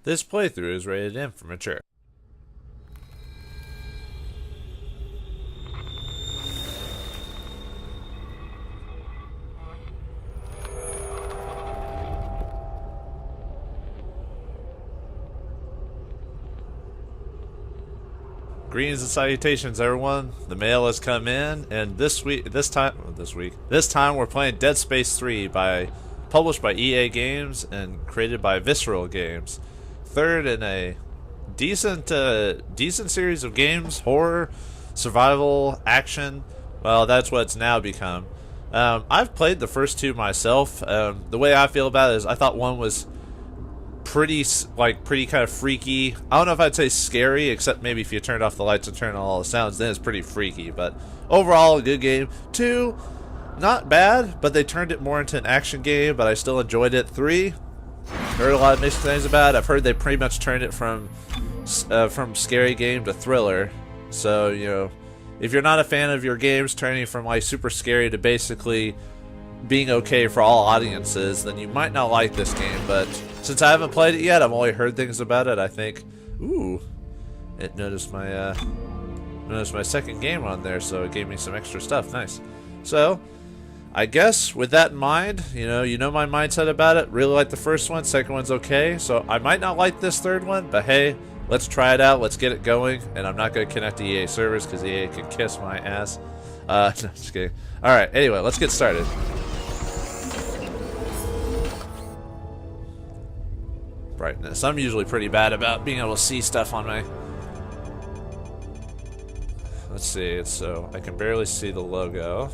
This playthrough is rated M for mature. Greetings and salutations, everyone. The mail has come in, and this time we're playing Dead Space 3 published by EA Games and created by Visceral Games. Third in a decent series of games, horror, survival, action. Well, that's what it's now become. I've played the first two myself. The way I feel about it is I thought one was pretty kind of freaky. I don't know if I'd say scary, except maybe if you turned off the lights and turned on all the sounds, then it's pretty freaky. But overall, a good game. 2, not bad, but they turned it more into an action game, but I still enjoyed it. 3, heard a lot of mixed things about it. I've heard they pretty much turned it from scary game to thriller. So, you know, if you're not a fan of your games turning from like super scary to basically being okay for all audiences, then you might not like this game. But since I haven't played it yet, I've only heard things about it. I think, ooh, it noticed my second game on there, so it gave me some extra stuff. Nice. So I guess with that in mind, you know my mindset about it. Really like the first one. Second one's okay. So I might not like this third one, but hey, let's try it out. Let's get it going. And I'm not going to connect to EA servers because EA can kiss my ass. No, just kidding. All right. Anyway, let's get started. Brightness. I'm usually pretty bad about being able to see stuff on my... Let's see. So I can barely see the logo.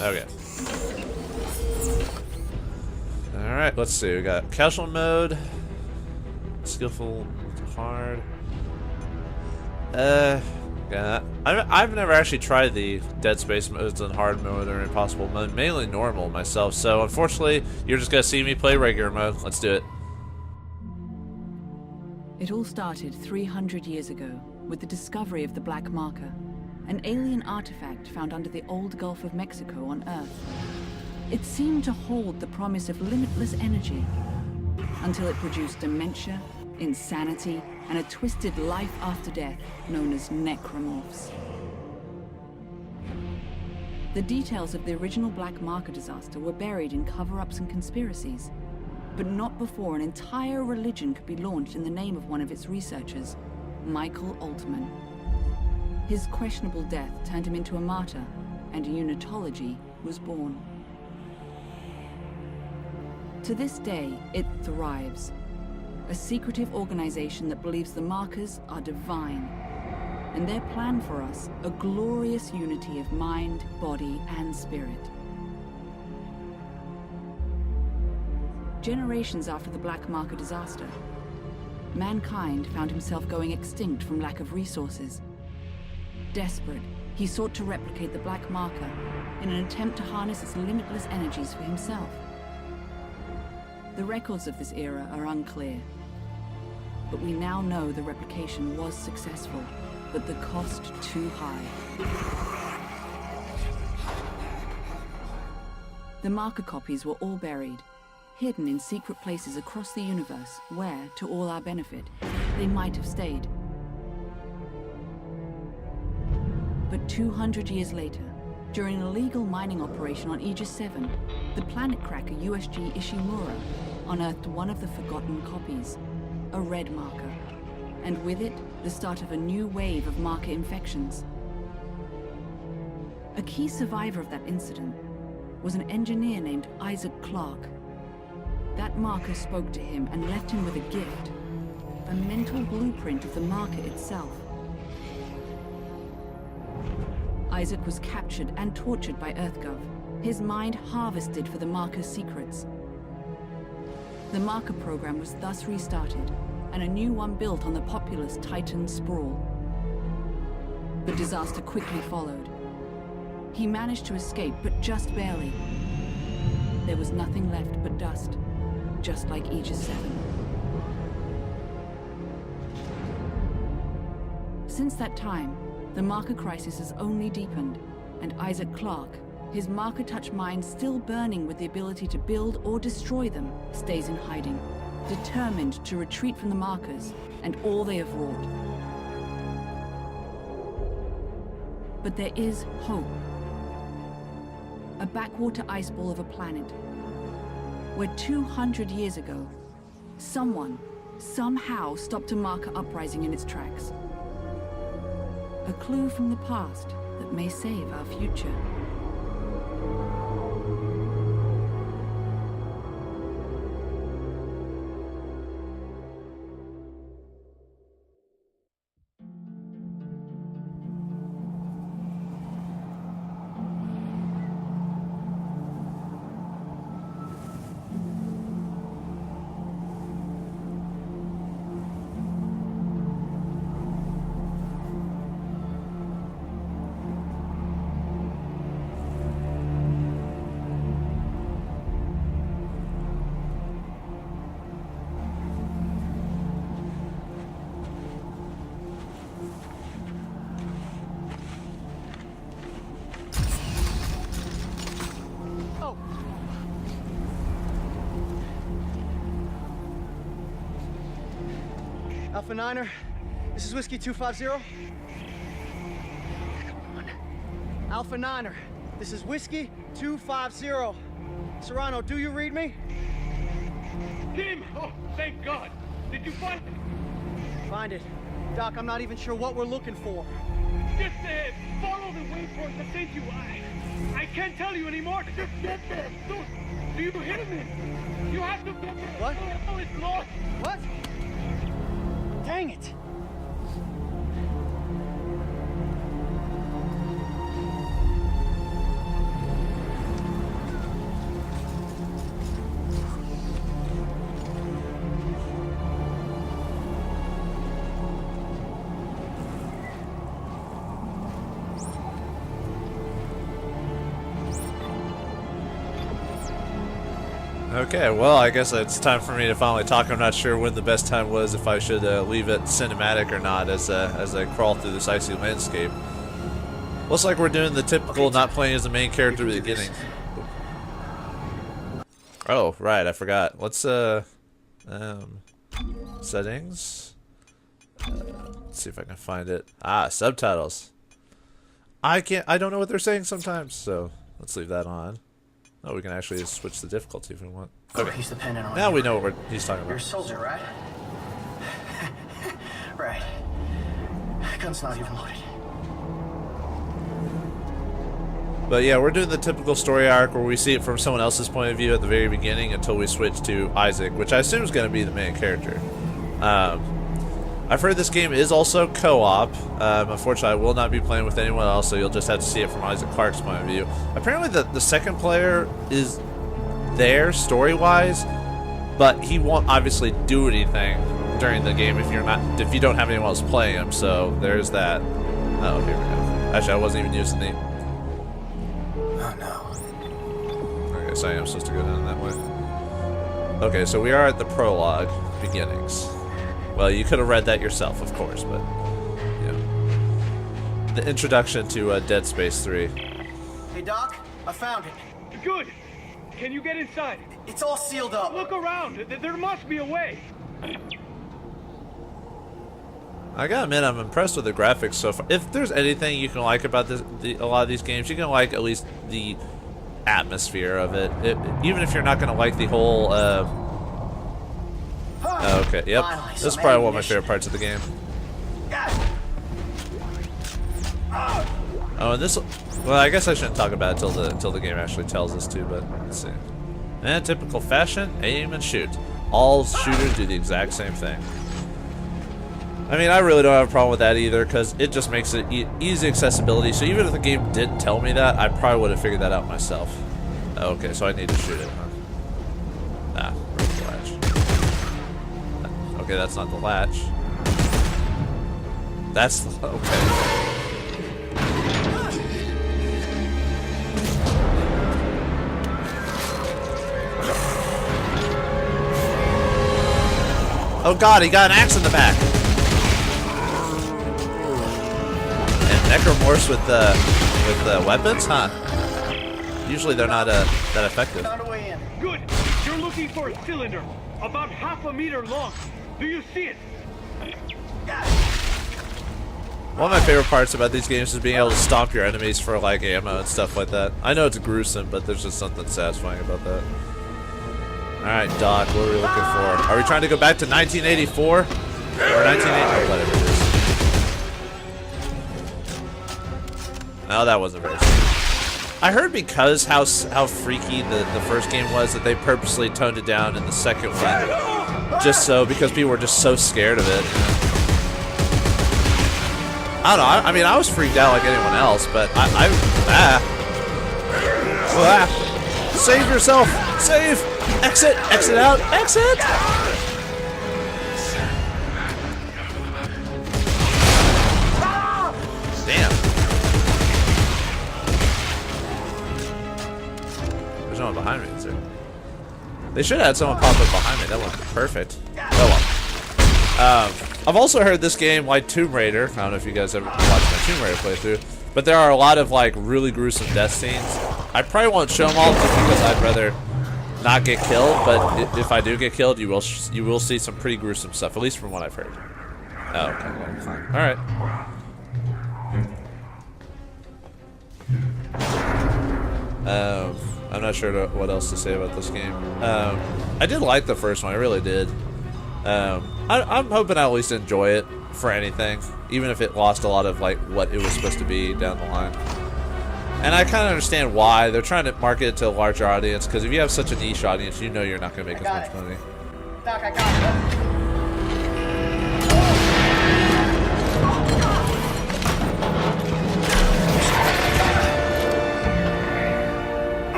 Okay. Alright, let's see. We got casual mode, skillful, hard. Yeah, I've never actually tried the Dead Space modes on hard mode or impossible mode, mainly normal myself. So unfortunately, you're just gonna see me play regular mode. Let's do it. It all started 300 years ago with the discovery of the Black Marker, an alien artifact found under the old Gulf of Mexico on Earth. It seemed to hold the promise of limitless energy until it produced dementia, insanity, and a twisted life after death known as Necromorphs. The details of the original Black Marker disaster were buried in cover-ups and conspiracies, but not before an entire religion could be launched in the name of one of its researchers, Michael Altman. His questionable death turned him into a martyr, and unitology was born. To this day, it thrives. A secretive organization that believes the markers are divine, and their plan for us, a glorious unity of mind, body, and spirit. Generations after the Black Marker disaster, mankind found himself going extinct from lack of resources. Desperate, he sought to replicate the Black Marker in an attempt to harness its limitless energies for himself. The records of this era are unclear, but we now know the replication was successful, but the cost too high. The marker copies were all buried, hidden in secret places across the universe where, to all our benefit, they might have stayed. But 200 years later, during an illegal mining operation on Aegis 7, the planet cracker USG Ishimura unearthed one of the forgotten copies, a red marker, and with it, the start of a new wave of marker infections. A key survivor of that incident was an engineer named Isaac Clarke. That marker spoke to him and left him with a gift, a mental blueprint of the marker itself. Isaac was captured and tortured by EarthGov, his mind harvested for the marker's secrets. The marker program was thus restarted, and a new one built on the populous Titan sprawl. The disaster quickly followed. He managed to escape, but just barely. There was nothing left but dust, just like Aegis 7. Since that time, the marker crisis has only deepened, and Isaac Clarke, his marker-touch mind still burning with the ability to build or destroy them, stays in hiding, determined to retreat from the markers and all they have wrought. But there is hope. A backwater ice ball of a planet, where 200 years ago, someone, somehow stopped a marker uprising in its tracks. A clue from the past that may save our future. Alpha Niner, this is Whiskey 250. Come on. Alpha Niner, this is Whiskey 250. Serrano, do you read me? Tim! Oh, thank God! Did you find it? Find it. Doc, I'm not even sure what we're looking for. Just follow the waypoint that sent you. I can't tell you anymore. Just get there. Do you hear me? You have to get there. What? Oh, it's lost. What? Dang it! Okay, well, I guess it's time for me to finally talk. I'm not sure when the best time was, if I should leave it cinematic or not as I crawl through this icy landscape. Looks like we're doing the typical not playing as the main character at the beginning. Oh, right, I forgot. Let's, settings. Let's see if I can find it. Ah, subtitles. I don't know what they're saying sometimes, so let's leave that on. Oh, we can actually switch the difficulty if we want. Okay. He's dependent on Now you. we know what he's talking You're a about. soldier, right? Right. Gun's not even loaded. But yeah, we're doing the typical story arc where we see it from someone else's point of view at the very beginning until we switch to Isaac, which I assume is going to be the main character. I've heard this game is also co-op. Unfortunately, I will not be playing with anyone else, so you'll just have to see it from Isaac Clarke's point of view. Apparently, the second player is there story-wise, but he won't obviously do anything during the game if you don't have anyone else playing him. So there's that. Oh, here we go. Actually, I wasn't even using the. Oh no. Okay, so I am supposed to go down that way. Okay, so we are at the prologue beginnings. Well, you could have read that yourself, of course, but, you know. The introduction to Dead Space 3. Hey, Doc, I found it. Good. Can you get inside? It's all sealed up. Look around. There must be a way. I gotta admit, I'm impressed with the graphics so far. If there's anything you can like about a lot of these games, you can like at least the atmosphere of it. Even if you're not gonna like the whole, okay, yep. Finally, This is some probably one of my ammunition. favorite parts of the game. Oh, and this. Well, I guess I shouldn't talk about it until the game actually tells us to. But let's see. In typical fashion, aim and shoot. All shooters do the exact same thing. I mean, I really don't have a problem with that either, because it just makes it easy accessibility. So even if the game didn't tell me that, I probably would have figured that out myself. Okay, so I need to shoot it, huh? Ah, where's the latch? Okay, that's not the latch. That's the, okay. Oh god, he got an axe in the back. And necromorphs with the weapons, huh? Usually they're not that effective. Found a way in. Good. You're looking for a cylinder, about half a meter long. Do you see it? One of my favorite parts about these games is being able to stomp your enemies for like ammo and stuff like that. I know it's gruesome, but there's just something satisfying about that. Alright, Doc, what are we looking for? Are we trying to go back to 1984? Or 1980? Whatever it is. No, that wasn't very scary. I heard because how freaky the first game was that they purposely toned it down in the second one. Just so, because people were just so scared of it. I don't know, I mean, I was freaked out like anyone else, but Save yourself! Save! Exit! Exit out! Exit! Damn. There's no one behind me, is there? They should have had someone pop up behind me. That would be perfect. Oh well. I've also heard this game, like Tomb Raider. I don't know if you guys ever watched my Tomb Raider playthrough, but there are a lot of like really gruesome death scenes. I probably won't show them all just because I'd rather not get killed. But if I do get killed, you will see some pretty gruesome stuff, at least from what I've heard. Oh, okay, well, fine. All right. I'm not sure what else to say about this game. I did like the first one. I really did. I'm hoping I'll at least enjoy it for anything, even if it lost a lot of like what it was supposed to be down the line. And I kind of understand why they're trying to market it to a larger audience, because if you have such a niche audience, you know you're not going to make as much money. Doc, I got it.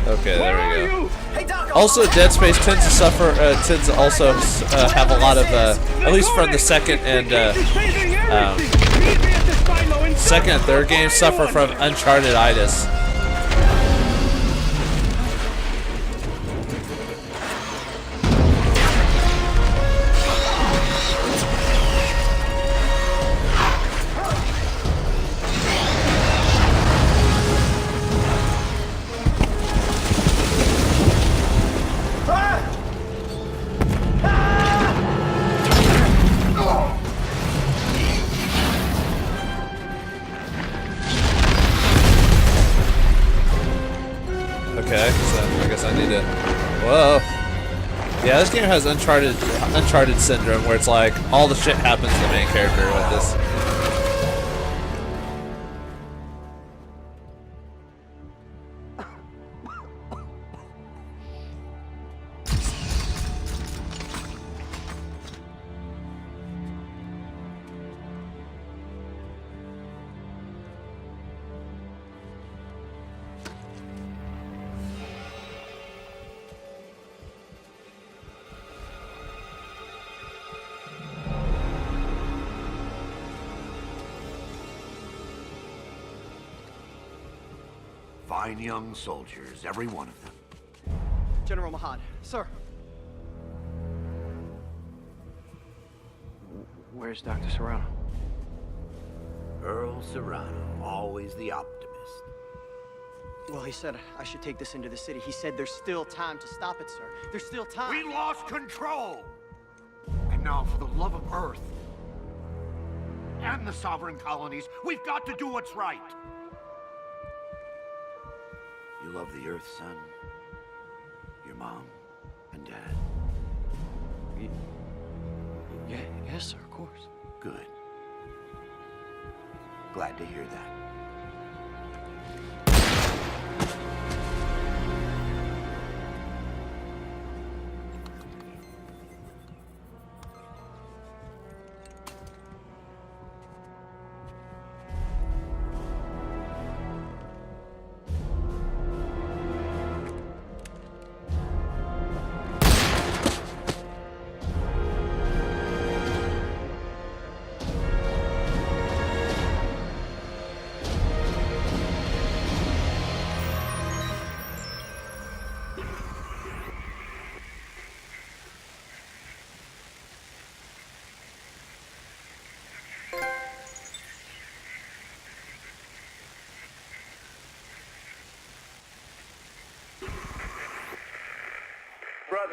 Okay, there we go. Hey, Doc, Also, Dead Space tends to suffer, tends to also have a lot of, at least from the second and third games, suffer from Uncharted-itis. Okay, so I guess I need to. Whoa. Yeah, this game has Uncharted syndrome, where it's like all the shit happens to the main character with this. Fine young soldiers, every one of them. General Mahad, sir. Where's Dr. Serrano? Earl Serrano, always the optimist. Well, he said I should take this into the city. He said there's still time to stop it, sir. There's still time. We lost control! And now, for the love of Earth and the sovereign colonies, we've got to do what's right. You love the Earth, son. Your mom and dad. Yeah, yes, sir, of course. Good. Glad to hear that.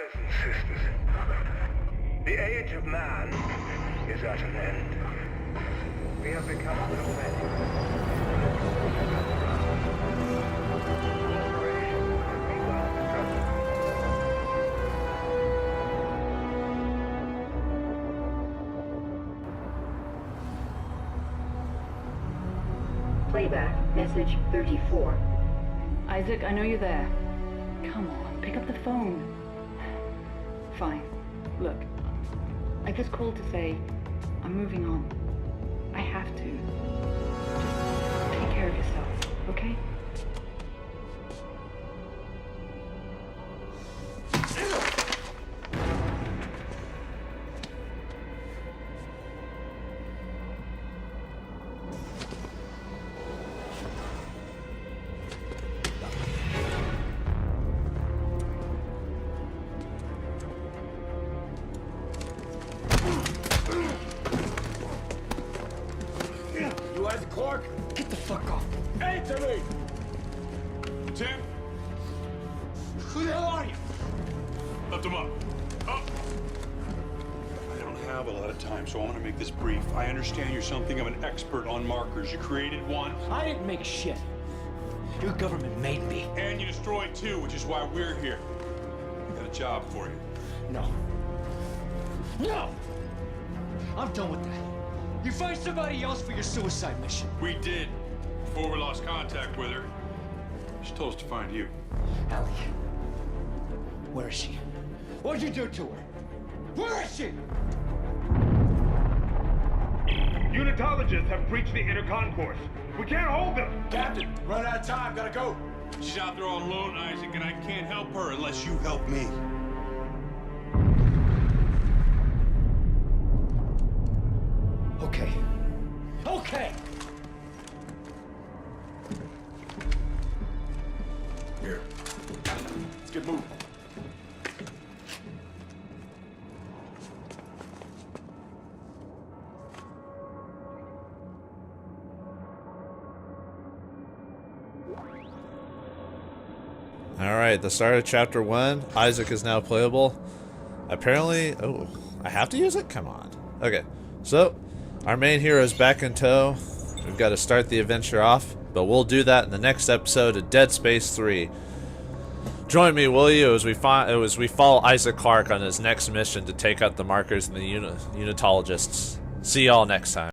brothers and sisters, the age of man is at an end. We have become so many. Cooperation will be well strengthened. Playback, message 34. Isaac, I know you're there. Come on, pick up the phone. Fine. Look, I just called to say I'm moving on. I have to. Just take care of yourself, okay? You Isaac Clarke? Get the fuck off. Answer me! Tim? Who the hell are you? Lift him up. Up! I don't have a lot of time, so I want to make this brief. I understand you're something of an expert on markers. You created one, I didn't make a shit. Your government made me. and you destroyed two, which is why we're here. I got a job for you. No. No! I'm done with that. You find somebody else for your suicide mission. We did, before we lost contact with her. She told us to find you. Ellie. Where is she? What'd you do to her? Where is she? Unitologists have breached the inner concourse. We can't hold them. Captain, run out of time, gotta go. She's out there all alone, Isaac, and I can't help her unless you help me. Okay. Okay! Here. Let's get moving. Alright, the start of chapter 1. Isaac is now playable. Apparently... Oh, I have to use it? Come on. Okay, so our main hero is back in tow. We've got to start the adventure off, but we'll do that in the next episode of Dead Space 3. Join me, will you, as we follow Isaac Clarke on his next mission to take out the markers and the unitologists. See y'all next time.